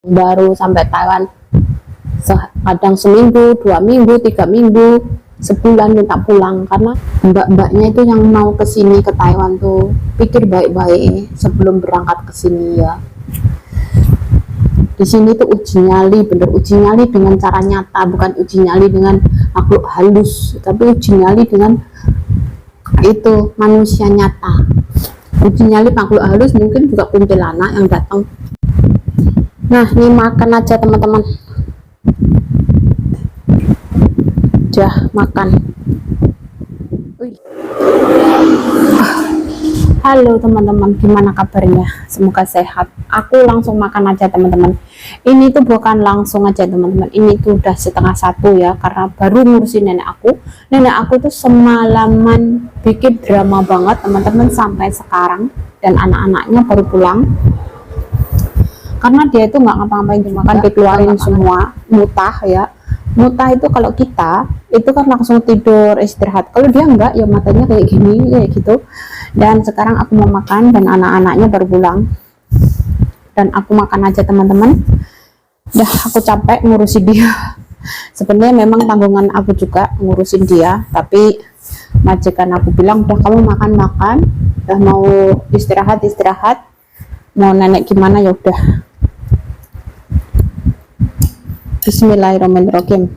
baru sampai Taiwan kadang seminggu, 2 minggu, 3 minggu, sebulan minta pulang. Karena mbak-mbaknya itu yang mau kesini ke Taiwan tuh pikir baik-baik sebelum berangkat ke sini ya. Di sini tuh uji nyali, bener uji nyali dengan cara nyata, bukan uji nyali dengan makhluk halus, tapi uji nyali dengan itu manusia nyata. Uji nyali makhluk halus mungkin juga kuntilanak yang datang. Nah, ini makan aja teman-teman. Udah makan. Halo teman-teman, gimana kabarnya? Semoga sehat. Aku langsung makan aja teman-teman. Ini tuh bukan langsung aja teman-teman. Ini tuh udah 1:30 ya, karena baru ngurusin nenek aku. Nenek aku tuh semalaman bikin drama banget teman-teman sampai sekarang, dan anak-anaknya baru pulang. Karena dia itu nggak ngapa-ngapain, cuma kan dikeluarin semua, mutah ya. Mutah itu kalau kita itu kan langsung tidur istirahat, kalau dia enggak ya matanya kayak gini kayak gitu. Dan sekarang aku mau makan dan anak-anaknya baru pulang, dan aku makan aja teman-teman. Dah aku capek ngurusin dia. Sebenarnya memang tanggungan aku juga ngurusin dia, tapi majikan aku bilang udah kamu makan-makan, udah mau istirahat, mau nenek gimana ya udah. Bismillahirrahmanirrahim.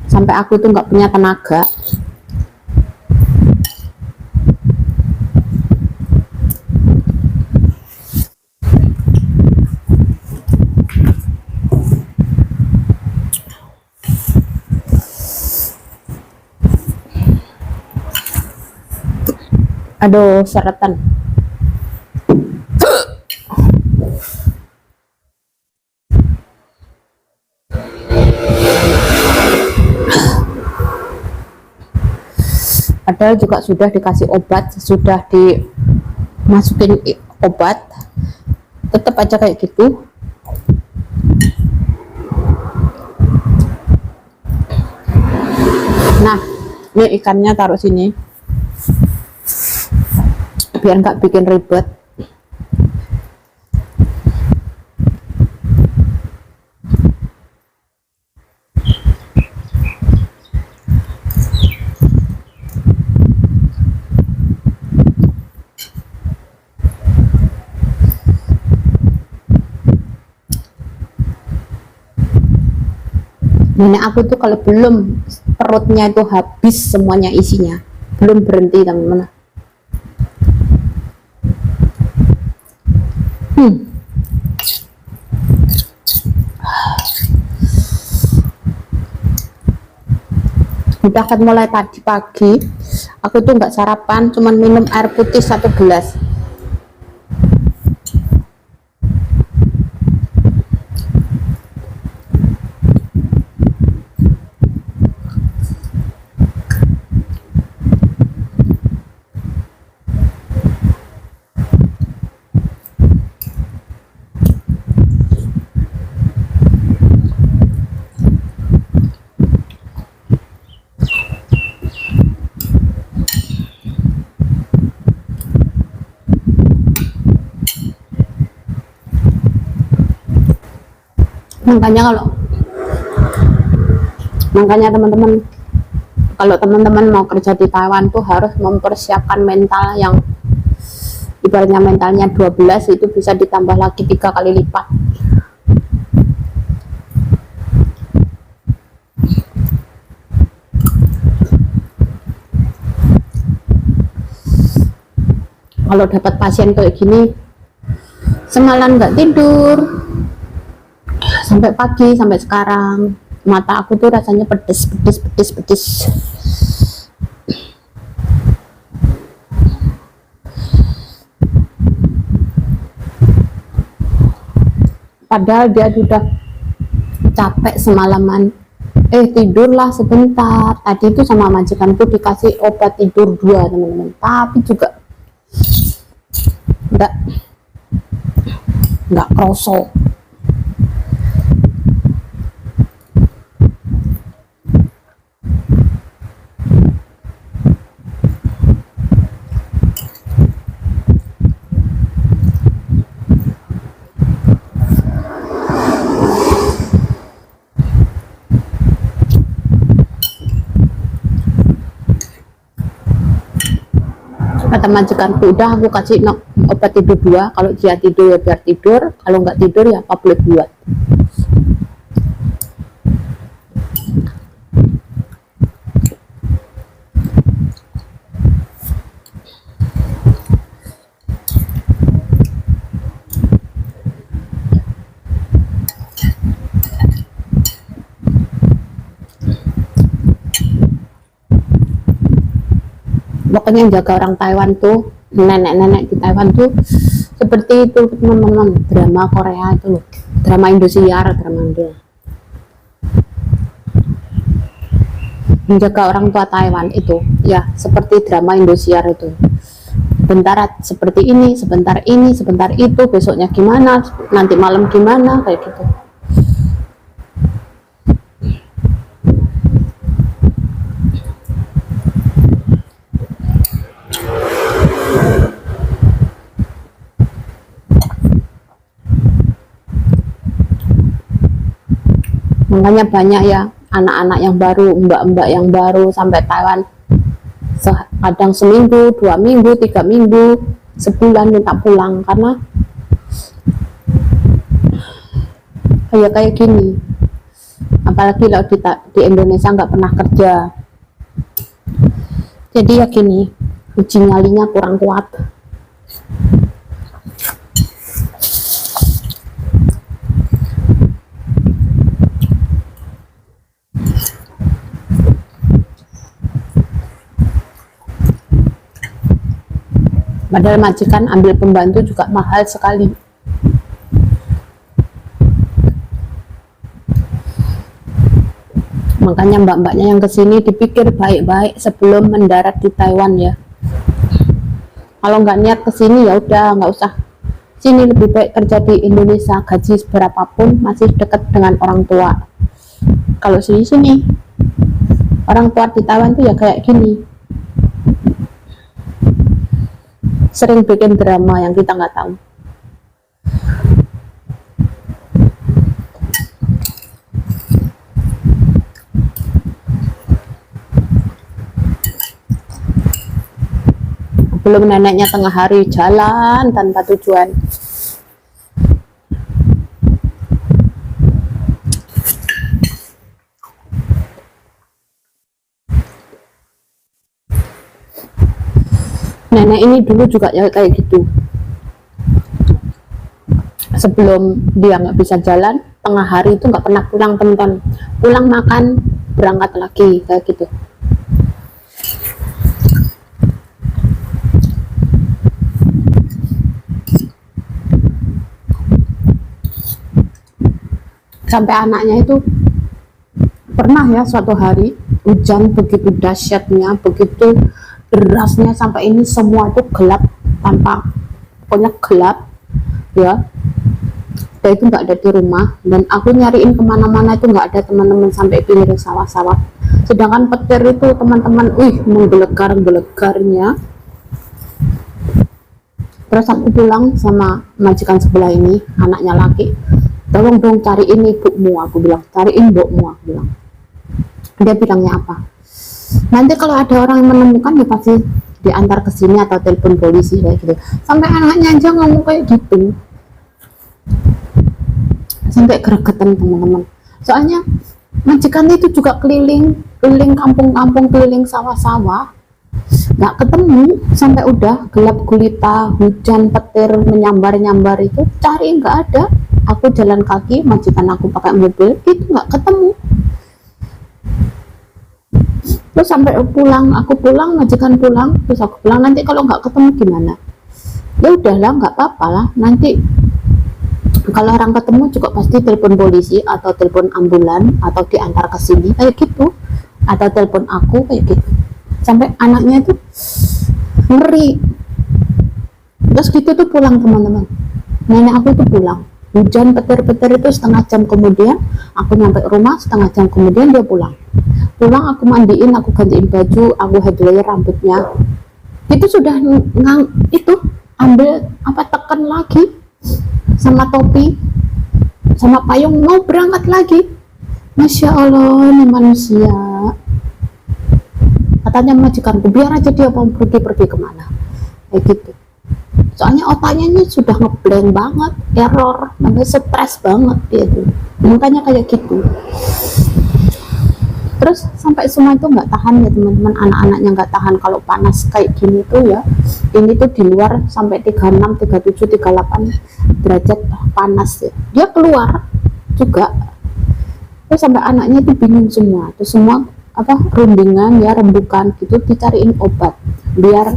Sampai aku tuh nggak punya tenaga. Aduh, seretan. Padahal juga sudah dikasih obat, sudah dimasukin obat, tetap aja kayak gitu. Nah, ini ikannya taruh sini biar nggak bikin ribet. Nenek aku tuh kalau belum perutnya itu habis semuanya isinya, belum berhenti teman-teman. Udah kan mulai tadi pagi aku tuh nggak sarapan, cuman minum air putih 1 gelas. Makanya teman-teman, kalau teman-teman mau kerja di Taiwan tuh harus mempersiapkan mental yang ibaratnya mentalnya 12 itu bisa ditambah lagi 3 kali lipat. Kalau dapat pasien kayak gini, semalam nggak tidur sampai pagi, sampai sekarang mata aku tuh rasanya pedes. Padahal dia sudah capek semalaman. Tidurlah sebentar. Tadi itu sama majikanku dikasih obat tidur 2 teman-teman, tapi juga nggak kroso. kata majikanku, udah aku kasih obat tidur 2, kalau dia tidur ya biar tidur, kalau nggak tidur ya apa boleh buat. Pokoknya jaga orang Taiwan tuh, nenek-nenek di Taiwan tuh seperti itu teman-teman, drama Korea itu loh, drama Indosiar, drama Indo. Menjaga orang tua Taiwan itu ya seperti drama Indosiar itu, sebentar seperti ini, sebentar itu, besoknya gimana, nanti malam gimana, kayak gitu. Makanya banyak ya anak-anak yang baru, mbak-mbak yang baru sampai Taiwan, kadang seminggu, 2 minggu, 3 minggu, sebulan minta pulang karena kayak gini. Apalagi kalau di Indonesia nggak pernah kerja, jadi ya gini, uji nyalinya kurang kuat. Padahal majikan ambil pembantu juga mahal sekali. Makanya mbak-mbaknya yang kesini dipikir baik-baik sebelum mendarat di Taiwan ya. Kalau nggak niat kesini ya udah nggak usah. Sini lebih baik kerja di Indonesia, gaji seberapapun masih dekat dengan orang tua. Kalau sini orang tua di Taiwan tuh ya kayak gini, sering bikin drama yang kita nggak tahu. Belum neneknya tengah hari jalan tanpa tujuan. Nenek ini dulu juga ya kayak gitu, sebelum dia nggak bisa jalan tengah hari itu nggak pernah pulang teman-teman, pulang makan berangkat lagi kayak gitu. Sampai anaknya itu pernah ya suatu hari hujan begitu dahsyatnya, begitu derasnya, sampai ini semua itu gelap, tanpa, pokoknya gelap ya. Dia itu nggak ada di rumah dan aku nyariin kemana-mana itu nggak ada teman-teman, sampai pinggir sawah-sawah. Sedangkan petir itu teman-teman, menggelegar-gelegarnya. Terus aku pulang sama majikan sebelah ini, anaknya laki, tolong dong cariin ibumu, aku bilang, cariin ibumu, aku bilang. Dia bilangnya apa? Nanti kalau ada orang yang menemukan ya pasti diantar ke sini atau telepon polisi kayak gitu. Sampai anaknya aja ngomong kayak gitu, sampai gregetan teman-teman. Soalnya majikan itu juga keliling kampung-kampung, keliling sawah-sawah, nggak ketemu, sampai udah gelap gulita, hujan petir menyambar-nyambar itu cari nggak ada. Aku jalan kaki, majikan aku pakai mobil, itu nggak ketemu. Terus sampai pulang, aku pulang, majikan pulang, terus aku pulang, nanti kalau nggak ketemu gimana? Ya udahlah, nggak apa-apa lah, nanti kalau orang ketemu juga pasti telepon polisi atau telepon ambulan atau diantar ke sini kayak gitu, atau telepon aku kayak gitu. Sampai anaknya itu ngeri. Terus gitu tuh pulang teman-teman, nenek aku itu pulang, hujan petir-petir itu setengah jam kemudian aku nyampe rumah, setengah jam kemudian dia pulang. Aku mandiin, aku gantiin baju, aku hairdrayer rambutnya, itu sudah itu ambil tekan lagi sama topi sama payung, mau berangkat lagi. Masya Allah, ini manusia. Katanya majikanku, biar aja dia mau pergi kemana. kayak gitu. Soalnya otaknya ini sudah ngeblank banget, error, sampai stres banget dia tuh, makanya kayak gitu. Terus sampai semua itu nggak tahan ya teman-teman, anak-anaknya nggak tahan kalau panas kayak gini tuh ya. Ini tuh di luar sampai 36, 37, 38 derajat panas ya, dia keluar juga. Terus sampai anaknya itu bingung semua, terus semua rundingan ya, rembukan gitu, dicariin obat biar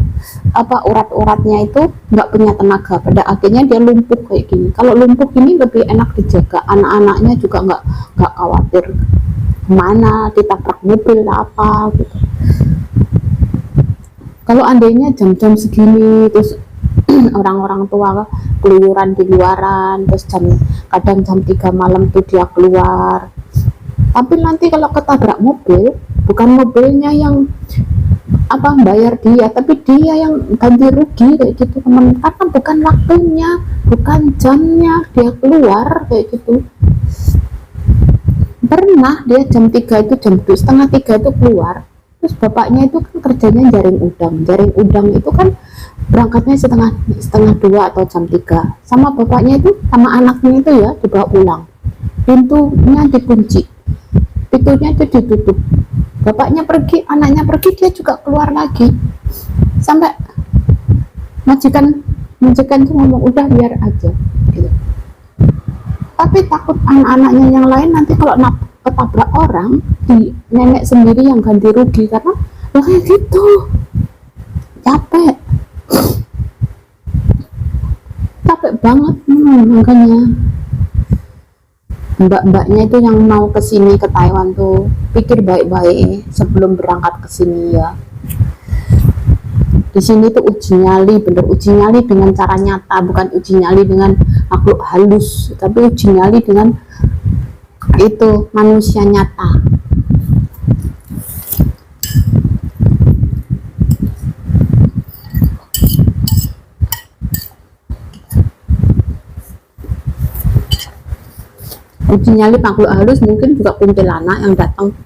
urat-uratnya itu nggak punya tenaga. Pada akhirnya dia lumpuh kayak gini. Kalau lumpuh gini lebih enak dijaga, anak-anaknya juga nggak khawatir kemana ditabrak mobil apa gitu. Kalau andainya jam-jam segini terus orang-orang tua keluyuran di luaran, terus kadang jam 3 malam tuh dia keluar, tapi nanti kalau ketabrak mobil, bukan mobilnya yang bayar dia, tapi dia yang ganti rugi kayak gitu teman, karena bukan waktunya, bukan jamnya dia keluar kayak gitu. Pernah dia jam 3 itu, jam 2:30, 3 itu keluar, terus bapaknya itu kan kerjanya jaring udang itu kan berangkatnya setengah 2 atau jam 3, sama bapaknya itu sama anaknya itu ya dibawa pulang, pintunya dikunci, pintunya itu ditutup, bapaknya pergi, anaknya pergi, dia juga keluar lagi, sampai majikan tuh ngomong udah biar aja gitu. Tapi takut anak-anaknya yang lain nanti kalau ketabrak orang, di nenek sendiri yang ganti rugi, karena kayak gitu capek banget. Makanya mbak-mbaknya itu yang mau kesini ke Taiwan tuh pikir baik-baik sebelum berangkat ke sini ya. Di sini tuh uji nyali, bener uji nyali dengan cara nyata, bukan uji nyali dengan makhluk halus, tapi uji nyali dengan itu manusia nyata. Uji nyali makhluk halus mungkin juga kuntilanak yang datang,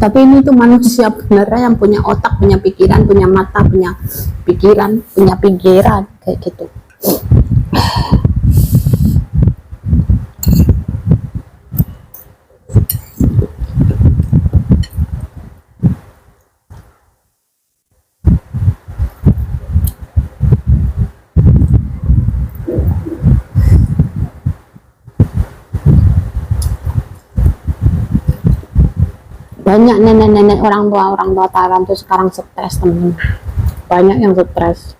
tapi ini tuh manusia beneran yang punya otak, punya pikiran, punya mata, punya pikiran kayak gitu. Banyak nenek-nenek orang tua Taiwan tuh sekarang stres temen, banyak yang stres.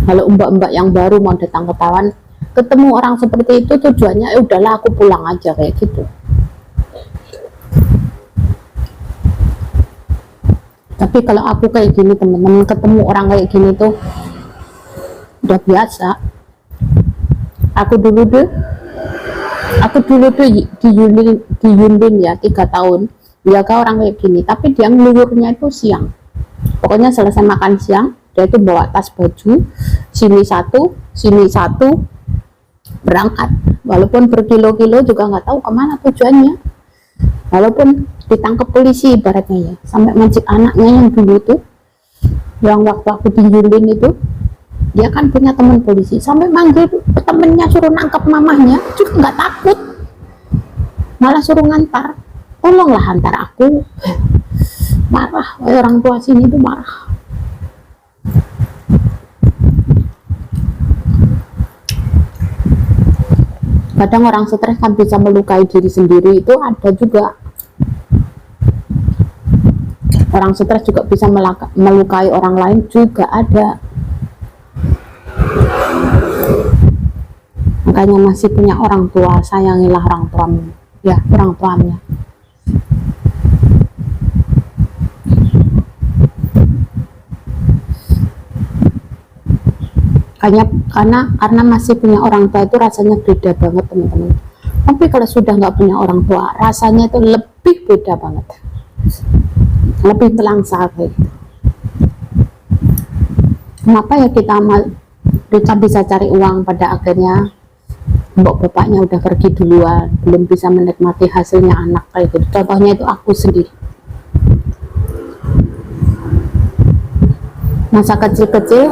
Kalau mbak-mbak yang baru mau datang ke Taiwan, ketemu orang seperti itu tujuannya udahlah aku pulang aja kayak gitu. Tapi kalau aku kayak gini temen-temen, ketemu orang kayak gini tuh udah biasa. Aku dulu tuh di Yunlin ya 3 tahun jaga orang kayak gini, tapi dia ngeluyurnya itu siang. Pokoknya selesai makan siang dia itu bawa tas baju, sini satu berangkat, walaupun berkilo-kilo juga nggak tahu kemana tujuannya, walaupun ditangkap polisi ibaratnya ya. Sampai mancing anaknya yang dulu tuh, yang waktu aku di Yunlin itu, dia kan punya teman polisi, sampai manggil temennya suruh nangkap mamahnya juga nggak takut, malah suruh ngantar, tolonglah antar aku. Marah orang tua sini tuh marah. Kadang orang stres kan bisa melukai diri sendiri, itu ada juga. Orang stres juga bisa melukai orang lain juga ada. Makanya masih punya orang tua, sayangilah orang tuamu ya, orang tuanya. Karena masih punya orang tua itu rasanya beda banget teman-teman. Tapi kalau sudah nggak punya orang tua, rasanya itu lebih beda banget, lebih telangsa gitu. Kenapa ya kita bisa cari uang pada akhirnya mbok bapaknya udah pergi duluan, belum bisa menikmati hasilnya anak kayak gitu. Contohnya itu aku sendiri. Masa kecil-kecil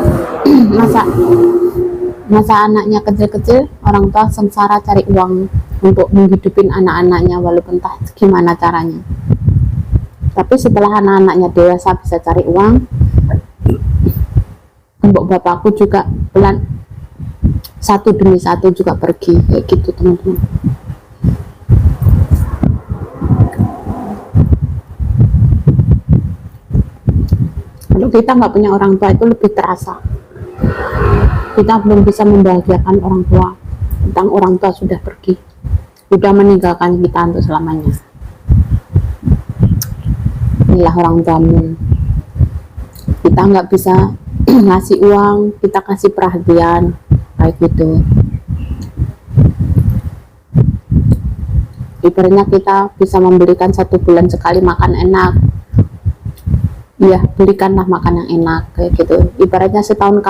masa anaknya kecil-kecil, orang tua sengsara cari uang untuk menghidupin anak-anaknya walaupun entah gimana caranya. Tapi setelah anak-anaknya dewasa bisa cari uang, mbok bapakku juga pelan satu demi satu juga pergi kayak gitu teman-teman. Kalau kita nggak punya orang tua itu lebih terasa, kita belum bisa membahagiakan orang tua tentang orang tua sudah pergi, sudah meninggalkan kita untuk selamanya. Inilah orang tuamu. Kita nggak bisa ngasih uang, kita kasih perhatian kayak gitu. Ibaratnya kita bisa membelikan 1 bulan sekali makan enak, ya belikanlah makan yang enak kayak gitu. Ibaratnya setahun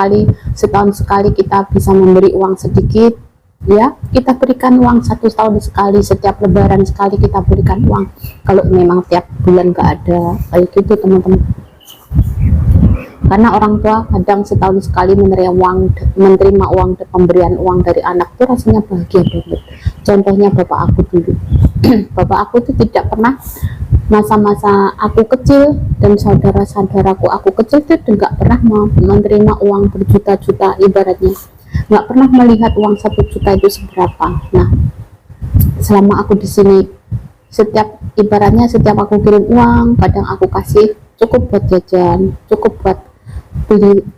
sekali kita bisa memberi uang sedikit, ya kita berikan uang 1 tahun sekali, setiap lebaran sekali kita berikan uang, kalau memang tiap bulan nggak ada kayak gitu teman-teman. Karena orang tua kadang setahun sekali menerima uang pemberian uang dari anak itu rasanya bahagia banget. Contohnya bapak aku dulu. Bapak aku tuh tidak pernah, masa-masa aku kecil dan saudara-saudaraku aku kecil itu nggak pernah menerima uang berjuta-juta, ibaratnya nggak pernah melihat uang 1 juta itu seberapa. Nah, selama aku di sini, ibaratnya setiap aku kirim uang, kadang aku kasih cukup buat jajan, cukup buat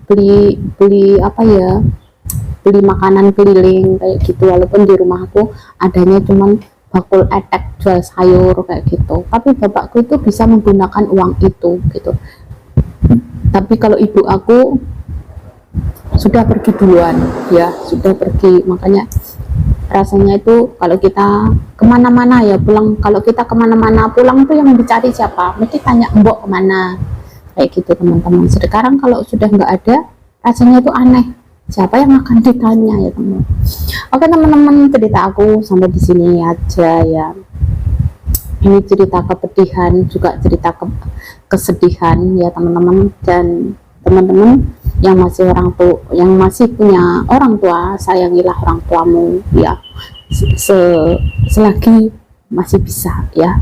beli apa ya, beli makanan keliling kayak gitu. Walaupun di rumah aku adanya cuman bakul etek jual sayur kayak gitu, tapi bapakku itu bisa menggunakan uang itu gitu. Tapi kalau ibu aku sudah pergi duluan, ya sudah pergi, makanya rasanya itu kalau kita kemana-mana ya pulang, kalau kita kemana-mana pulang itu yang dicari siapa, mesti tanya mbok kemana kayak gitu teman-teman. Sekarang kalau sudah nggak ada, rasanya itu aneh, siapa yang akan ditanya ya teman. Oke teman-teman, cerita aku sampai di sini aja ya. Ini cerita kepedihan juga cerita kesedihan ya teman-teman. Dan teman-teman yang masih punya orang tua, sayangilah orang tuamu ya, selagi masih bisa ya.